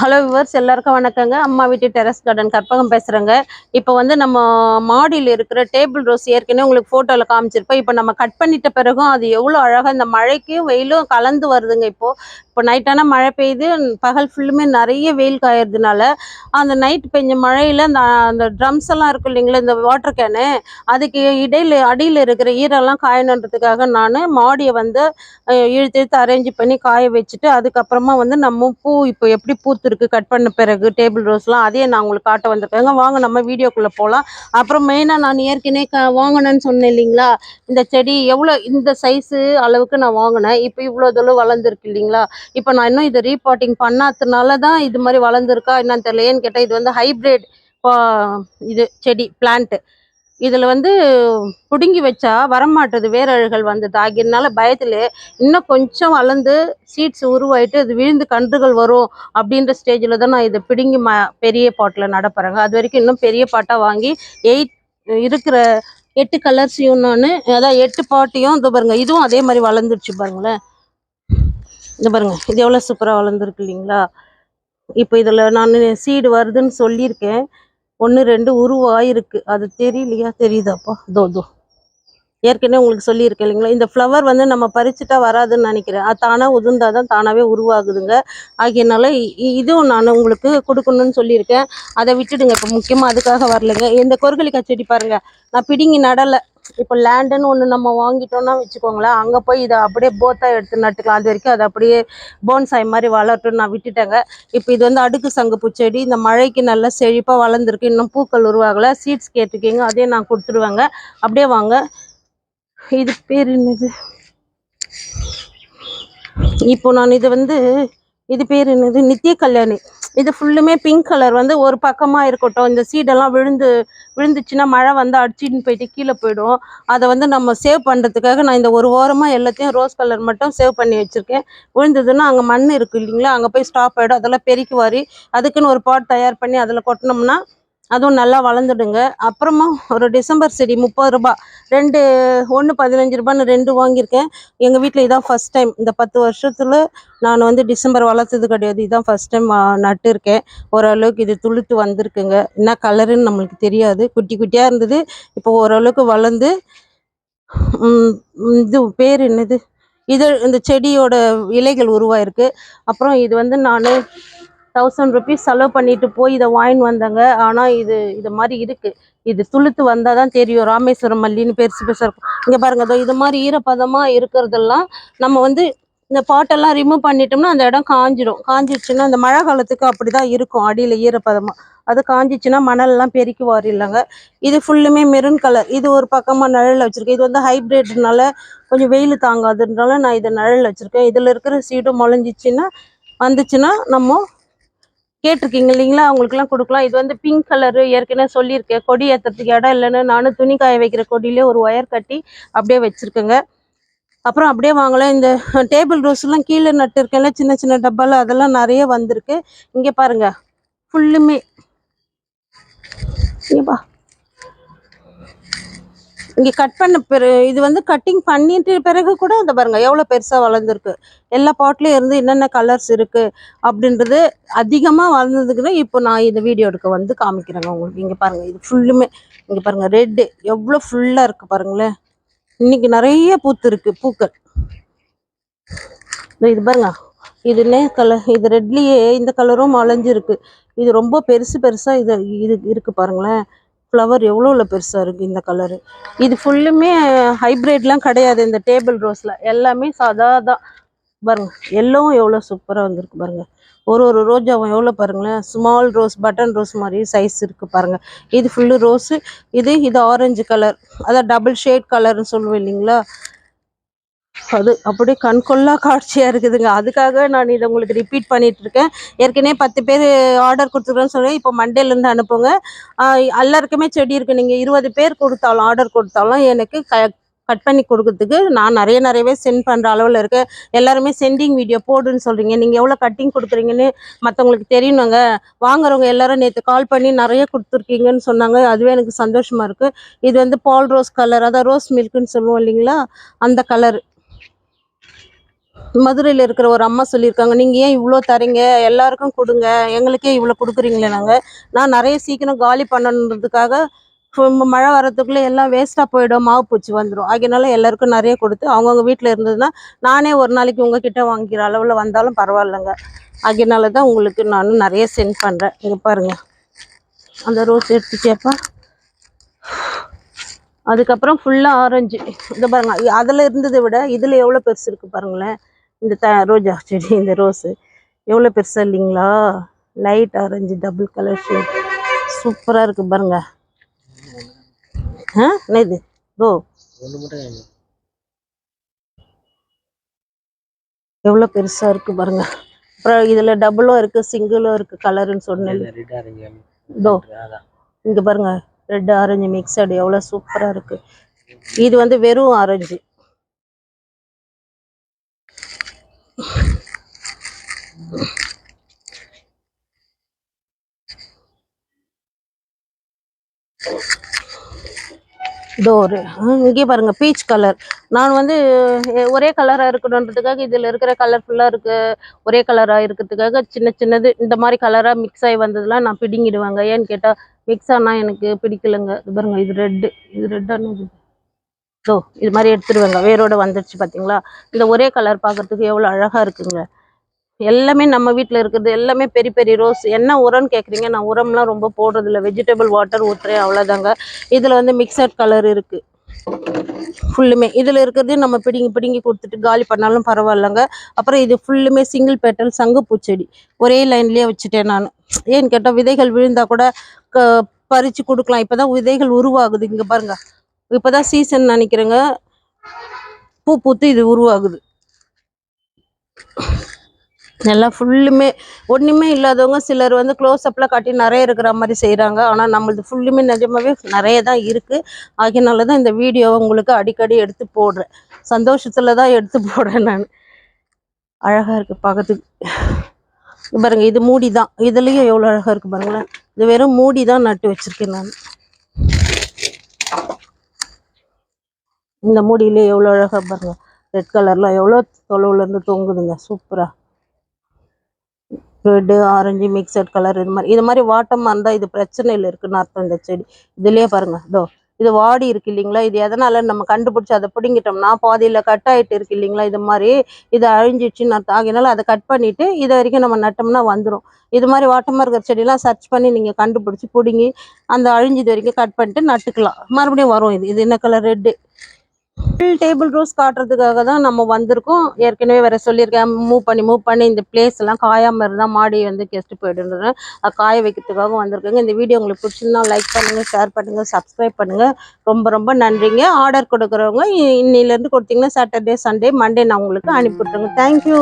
Hello viewers, எல்லாருக்கும் வணக்கங்க. அம்மா வீட்டு டெரஸ் கார்டன் கற்பகம் பேசுகிறேங்க. இப்போ வந்து நம்ம மாடியில் இருக்கிற டேபிள் ரோஸ் ஏற்கனவே உங்களுக்கு ஃபோட்டோவில் காமிச்சிருப்போம். இப்போ நம்ம கட் பண்ணிட்ட பிறகும் அது எவ்வளோ அழகாக இந்த மழைக்கும் வெயிலும் கலந்து வருதுங்க. இப்போ நைட்டான மழை பெய்யுது, பகல் ஃபுல்லுமே நிறைய வெயில் காயறதுனால அந்த நைட் பெஞ்ச மழையில் அந்த அந்த ட்ரம்ஸ் எல்லாம் இருக்கும் இல்லைங்களா, இந்த வாட்டர் கேனு, அதுக்கு இடையில அடியில் இருக்கிற ஈரெல்லாம் காயணுன்றதுக்காக நான் மாடியை வந்து இழுத்து இழுத்து அரேஞ்ச் பண்ணி காய வச்சுட்டு, அதுக்கப்புறமா வந்து நம்ம பூ இப்போ எப்படி பூத்திருக்கு கட் பண்ண பிறகு டேபிள் ரோஸ்லாம் அதையே நான் உங்களுக்கு காட்ட வந்திருக்கேங்க. வாங்க நம்ம வீடியோக்குள்ளே போகலாம். அப்புறம் மெயினாக நான் ஏற்கனவே வாங்கினேன்னு சொன்னேன் இல்லைங்களா, இந்த செடி எவ்வளோ இந்த சைஸு அளவுக்கு நான் வாங்கினேன். இப்போ இவ்வளோ தூரம் வளர்ந்துருக்கு இல்லைங்களா. இப்போ நான் இன்னும் இதை ரீபாட்டிங் பண்ணாததுனால தான் இது மாதிரி வளர்ந்துருக்கா என்னன்னு தெரியல. ஏன்னு கேட்டால் இது வந்து ஹைப்ரிட் இது செடி பிளான்ட்டு. இதில் வந்து பிடுங்கி வச்சா வரமாட்டுது, வேரழுகள் வந்து தாகினால பயத்தில் இன்னும் கொஞ்சம் வளர்ந்து சீட்ஸ் உருவாயிட்டு அது விழுந்து கன்றுகள் வரும் அப்படின்ற ஸ்டேஜில் தான் நான் இதை பிடுங்கி பெரிய பாட்டில் நடப்புறேங்க. அது வரைக்கும் இன்னும் பெரிய பாட்டாக வாங்கி இருக்கிற 8 கலர்ஸையும் நான் அதான் 8 பாட்டையும் இது பாருங்க, இதுவும் அதே மாதிரி வளர்ந்துருச்சு பாருங்களேன். இது பாருங்க, இது எவ்வளோ சூப்பராக வளர்ந்துருக்கு இல்லைங்களா. இப்போ இதில் நான் சீடு வருதுன்னு சொல்லியிருக்கேன். 1 2 உருவாயிருக்கு. அது தெரியலையா, தெரியுதாப்பா, தோ ஏற்கனவே உங்களுக்கு சொல்லியிருக்கேன் இல்லைங்களா. இந்த ஃப்ளவர் வந்து நம்ம பறிச்சுட்டா வராதுன்னு நினைக்கிறேன். அது தானாக உதிர்ந்தாதான் தானாகவே உருவாகுதுங்க. ஆகியனால இதுவும் நான் உங்களுக்கு கொடுக்கணும்னு சொல்லியிருக்கேன். அதை விட்டுடுங்க, இப்போ முக்கியமாக அதுக்காக வரலைங்க. இந்த கொருகலிக்காய் செடி பாருங்கள், நான் பிடுங்கி நடலை. இப்போ லேண்டுன்னு ஒன்று நம்ம வாங்கிட்டோம்னா வச்சுக்கோங்களேன், அங்கே போய் இதை அப்படியே போத்தாக எடுத்து நட்டுக்கலாம். அது வரைக்கும் அது அப்படியே போன்சாய் மாதிரி வளரட்டும்னு நான் விட்டுட்டேங்க. இப்போ இது வந்து அடுக்கு சங்குப்பூ செடி, இந்த மழைக்கு நல்லா செழிப்பாக வளர்ந்துருக்கு. இன்னும் பூக்கள் உருவாகலை. சீட்ஸ் கேட்டிருக்கீங்க, அதே நான் கொடுத்துருவேங்க. அப்படியே வாங்க. இது பேர் என்னது, இப்போ நான் இது பேர் என்னது, நித்திய கல்யாணி. இது ஃபுல்லுமே பிங்க் கலர் வந்து ஒரு பக்கமாக இருக்கட்டும். இந்த சீடெல்லாம் விழுந்துச்சுன்னா மழை வந்து அடிச்சின்னு போயிட்டு கீழே போயிடும். அதை வந்து நம்ம சேவ் பண்ணுறதுக்காக நான் இந்த ஒரு ஓரமாக எல்லாத்தையும் ரோஸ் கலர் மட்டும் சேவ் பண்ணி வச்சுருக்கேன். விழுந்ததுன்னா அங்கே மண் இருக்குது இல்லைங்களா, அங்கே போய் ஸ்டாப் ஆகிடும். அதெல்லாம் பெருக்கி வாரி அதுக்குன்னு ஒரு பாட் தயார் பண்ணி அதில் கொட்டினோம்னா அதுவும் நல்லா வளர்ந்துடுங்க. அப்புறமா ஒரு டிசம்பர் செடி 30 ரூபா, 2 1 15 ரூபான்னு 2 வாங்கியிருக்கேன். எங்கள் வீட்டில் இதான் ஃபஸ்ட் டைம். இந்த 10 வருஷத்தில் நான் வந்து டிசம்பர் வளர்த்தது கிடையாது. இதுதான் ஃபஸ்ட் டைம் நட்டு இருக்கேன். ஓரளவுக்கு இது துளுத்து வந்திருக்குங்க. என்ன கலருன்னு நம்மளுக்கு தெரியாது, குட்டி குட்டியாக இருந்தது. இப்போ ஓரளவுக்கு வளர்ந்து இது பேர் என்னது, இந்த செடியோட இலைகள் உருவாயிருக்கு. அப்புறம் இது வந்து நான் 1000 ருபீஸ் செலவு பண்ணிட்டு போய் இதை வாங்கின்னு வந்தேங்க. ஆனால் இது மாதிரி இருக்குது. இது துளுத்து வந்தால் தான் தெரியும். ராமேஸ்வரம் மல்லின்னு பெருசு பெருசாக இருக்கும். இங்கே பாருங்க, அதோ இது மாதிரி ஈரப்பதமாக இருக்கிறதெல்லாம் நம்ம வந்து இந்த பாட்டெல்லாம் ரிமூவ் பண்ணிட்டோம்னா அந்த இடம் காஞ்சிடுச்சுன்னா இந்த மழை காலத்துக்கு அப்படி தான் இருக்கும், அடியில் ஈரப்பதமாக. அது காஞ்சிச்சுன்னா மணல்லாம் பெருக்கி வாரிடலாங்க. இது ஃபுல்லுமே மெரூன் கலர். இது ஒரு பக்கமாக நிழலில் வச்சுருக்கேன். இது வந்து ஹைப்ரிட்னால கொஞ்சம் வெயில் தாங்காதுனால நான் இதை நிழலில் வச்சுருக்கேன். இதில் இருக்கிற சீடும் வந்துச்சுன்னா நம்ம கேட்டிருக்கீங்க இல்லைங்களா, அவங்களுக்குலாம் கொடுக்கலாம். இது வந்து பிங்க் கலரு, ஏற்கனவே சொல்லியிருக்கேன். கொடி ஏற்றுறதுக்கு இடம் இல்லைன்னு நானும் துணி காய வைக்கிற கொடியிலே ஒரு ஒயர் கட்டி அப்படியே வச்சுருக்கேங்க. அப்புறம் அப்படியே வாங்கலாம். இந்த டேபிள் ரோஸ்லாம் கீழே நட்டு இருக்கேன்ல, சின்ன சின்ன டப்பாவில், அதெல்லாம் நிறைய வந்திருக்கு. இங்கே பாருங்க, ஃபுல்லுமே இங்கே கட் பண்ண இது வந்து கட்டிங் பண்ணிட்டு பிறகு கூட இந்த பாருங்க எவ்வளோ பெருசாக வளர்ந்துருக்கு. எல்லா பாட்லேயும் இருந்து என்னென்ன கலர்ஸ் இருக்குது அப்படின்றது அதிகமாக வளர்ந்ததுக்குன்னு இப்போ நான் இந்த வீடியோ எடுக்க வந்து காமிக்கிறேங்க உங்களுக்கு. இங்கே பாருங்கள், இது ஃபுல்லுமே இங்கே பாருங்கள், ரெட்டு எவ்வளோ ஃபுல்லாக இருக்குது பாருங்களேன். இன்னைக்கு நிறைய பூக்கள். இது பாருங்க, இதுன்னே கலர், இது ரெட்லேயே இந்த கலரும் மலைஞ்சிருக்கு. இது ரொம்ப பெருசாக இது இருக்குது பாருங்களேன். ஃப்ளவர் எவ்வளோ பெருசாக இருக்குது இந்த கலரு. இது ஃபுல்லுமே ஹைப்ரிட்லாம் கிடையாது. இந்த டேபிள் ரோஸில் எல்லாமே சாதா தான் பாருங்க. எல்லோவும் எவ்வளோ சூப்பராக வந்திருக்கு பாருங்கள். ஒரு ரோஜாவும் எவ்வளோ பாருங்களேன், ஸ்மால் ரோஸ், பட்டன் ரோஸ் மாதிரி சைஸ் இருக்குது பாருங்கள். இது ஃபுல்லு ரோஸு. இது ஆரஞ்சு கலர், அதான் டபுள் ஷேட் கலர்னு சொல்லுவேன் இல்லைங்களா, அது அப்படியே கண்கொள்ளா காட்சியாக இருக்குதுங்க. அதுக்காக நான் இதை உங்களுக்கு ரிப்பீட் பண்ணிட்டு இருக்கேன். ஏற்கனவே 10 பேர் ஆர்டர் கொடுத்துருக்கேன்னு சொல்லி இப்போ மண்டேலேருந்து அனுப்புங்க. எல்லாருக்குமே செடி இருக்குது. நீங்கள் 20 பேர் கொடுத்தாலும் ஆர்டர் கொடுத்தாலும் எனக்கு கட் பண்ணி கொடுக்கறதுக்கு நான் நிறையவே சென்ட் பண்ணுற அளவில் இருக்குது. எல்லாருமே சென்டிங் வீடியோ போடுன்னு சொல்கிறீங்க. நீங்கள் எவ்வளோ கட்டிங் கொடுக்குறீங்கன்னு மற்றவங்களுக்கு தெரியணுங்க. வாங்குறவங்க எல்லாரும் நேற்று கால் பண்ணி நிறைய கொடுத்துருக்கீங்கன்னு சொன்னாங்க. அதுவே எனக்கு சந்தோஷமாக இருக்குது. இது வந்து பால் ரோஸ் கலர், அதான் ரோஸ் மில்க்குன்னு சொல்லுவோம் இல்லைங்களா, அந்த கலர். மதுரையில் இருக்கிற ஒரு அம்மா சொல்லியிருக்காங்க, நீங்கள் ஏன் இவ்வளோ தரீங்க, எல்லாருக்கும் கொடுங்க, எங்களுக்கே இவ்வளோ கொடுக்குறீங்களே. நான் நிறைய சீக்கிரம் காலி பண்ணணுன்றதுக்காக மழை வரத்துக்குள்ளே எல்லாம் வேஸ்ட்டாக போயிடும், மாவு பூச்சி வந்துடும். அதனால எல்லாருக்கும் நிறைய கொடுத்து அவங்கவுங்க வீட்டில் இருந்ததுன்னா நானே ஒரு நாளைக்கு உங்ககிட்ட வாங்கிக்கிற அளவில் வந்தாலும் பரவாயில்லைங்க. அதனால தான் உங்களுக்கு நான் நிறைய சென்ட் பண்ணுறேன். இங்கே பாருங்கள், அந்த ரோஸ் எடுத்துச்சேப்பா. அதுக்கப்புறம் ஃபுல்லாக ஆரஞ்சு. இதை பாருங்கள், அதில் இருந்ததை விட இதில் எவ்வளோ பெருசு இருக்குது பாருங்களேன். இந்த ரோஜா செடி, இந்த ரோஸு எவ்வளோ பெருசா இல்லைங்களா? Light orange double colour shade சூப்பராக இருக்குது பாருங்க. இது ஓ எவ்வளோ பெருசாக இருக்குது பாருங்க. அப்புறம் இதில் டபுளும் இருக்குது, சிங்கிளும் இருக்குது கலருன்னு சொன்னேன். இதோ இங்கே பாருங்க, ரெட் ஆரஞ்சு மிக்சடு எவ்வளோ சூப்பராக இருக்குது. இது வந்து வெறும் ஆரஞ்சு. டோரு இங்கே பாருங்க, பீச் கலர். நான் வந்து ஒரே கலராக இருக்கணுன்றதுக்காக இதில் இருக்கிற கலர்ஃபுல்லாக இருக்கு, ஒரே கலராக இருக்கிறதுக்காக சின்ன சின்னது இந்த மாதிரி கலராக மிக்ஸ் ஆகி வந்ததுலாம் நான் பிடிங்கிடுவாங்க. ஏன்னு கேட்டால் மிக்ஸ் ஆனால் எனக்கு பிடிக்கலைங்க. இது பாருங்க, இது ரெட்டு, இது ரெட்டானு ஸோ இது மாதிரி எடுத்துடுவாங்க. வேரோட வந்துடுச்சு பார்த்தீங்களா? இந்த ஒரே கலர் பார்க்கறதுக்கு எவ்வளோ அழகாக இருக்குங்க. எல்லாமே நம்ம வீட்டில் இருக்கிறது எல்லாமே பெரிய பெரிய ரோஸ். என்ன உரம்னு கேட்குறீங்க, நான் உரம்லாம் ரொம்ப போடுறதில்ல, வெஜிடபிள் வாட்டர் ஊற்றுறேன், அவ்வளோதாங்க. இதில் வந்து மிக்சட் கலர் இருக்குது ஃபுல்லுமே. இதில் இருக்கிறது நம்ம பிடுங்கி பிடுங்கி கொடுத்துட்டு காலி பண்ணாலும் பரவாயில்லைங்க. அப்புறம் இது ஃபுல்லுமே சிங்கிள் பேட்டல் சங்குப்பூச்செடி, ஒரே லைன்லேயே வச்சுட்டேன் நான். ஏன்னு கேட்டால் விதைகள் விழுந்தால் கூட பறித்து கொடுக்கலாம். இப்போ தான் விதைகள் உருவாகுது. இங்கே பாருங்கள், இப்போ தான் சீசன் நினைக்கிறேங்க, பூ பூத்து இது உருவாகுது. நல்லா ஃபுல்லுமே ஒன்றுமே இல்லாதவங்க சிலர் வந்து க்ளோஸ்அப்பில் காட்டி நிறைய இருக்கிற மாதிரி செய்கிறாங்க. ஆனால் நம்மளது ஃபுல்லுமே நிஜமாகவே நிறைய தான் இருக்குது. அதனால தான் இந்த வீடியோவை உங்களுக்கு அடிக்கடி எடுத்து போடுறேன். சந்தோஷத்தில் தான் எடுத்து போடுறேன் நான். அழகாக இருக்குது பார்க்கறதுக்கு. பாருங்கள், இது மூடி தான். இதுலேயும் எவ்வளோ அழகாக இருக்குது பாருங்களேன். இது வெறும் மூடி தான் நட்டு வச்சுருக்கேன் நான். இந்த மூடியிலே எவ்வளோ அழகாக பாருங்கள், ரெட் கலரில் எவ்வளோ தொலைவுலேருந்து தொங்குதுங்க, சூப்பராக. ரெட்டு ஆரஞ்சு மிக்சட் கலர் இது மாதிரி வாட்டமாக இருந்தால் இது பிரச்சனையில் இருக்குன்னு அர்த்தம். இந்த செடி இதுலேயே பாருங்கள், இதோ இது வாடி இருக்குது இல்லைங்களா? இது எதனால் நம்ம கண்டுபிடிச்சி அதை பிடுங்கிட்டோம்னா பாதியில் கட் ஆகிட்டு இருக்குது இல்லைங்களா? இது மாதிரி இது அழிஞ்சிடுச்சின்னு அர்த்தம். ஆகினால அதை கட் பண்ணிவிட்டு இதை வரைக்கும் நம்ம நட்டோம்னா வந்துடும். இது மாதிரி வாட்டமாக இருக்கிற செடியெலாம் சர்ச் பண்ணி நீங்கள் கண்டுபிடிச்சி பிடுங்கி அந்த அழிஞ்சது வரைக்கும் கட் பண்ணிட்டு நட்டுக்கலாம். மறுபடியும் வரும். இது என்ன கலர்? ரெட்டு. டேபிள் ரோஸ் காட்டுறதுக்காக தான் நம்ம வந்திருக்கோம். ஏற்கனவே வேற சொல்லியிருக்கேன், மூவ் பண்ணி இந்த பிளேஸ் எல்லாம் காயாமல் இருந்தால் மாடி வந்து கெஸ்ட்டு போய்டுன்றது, அது காய வைக்கிறதுக்காக வந்திருக்கேங்க. இந்த வீடியோ உங்களுக்கு பிடிச்சிருந்தா லைக் பண்ணுங்கள், ஷேர் பண்ணுங்கள், சப்ஸ்கிரைப் பண்ணுங்கள். ரொம்ப ரொம்ப நன்றிங்க. ஆர்டர் கொடுக்குறவங்க இன்னிலேருந்து கொடுத்தீங்கன்னா சாட்டர்டே சண்டே மண்டே நான் உங்களுக்கு அனுப்பிவிட்ருங்க. தேங்க்யூ.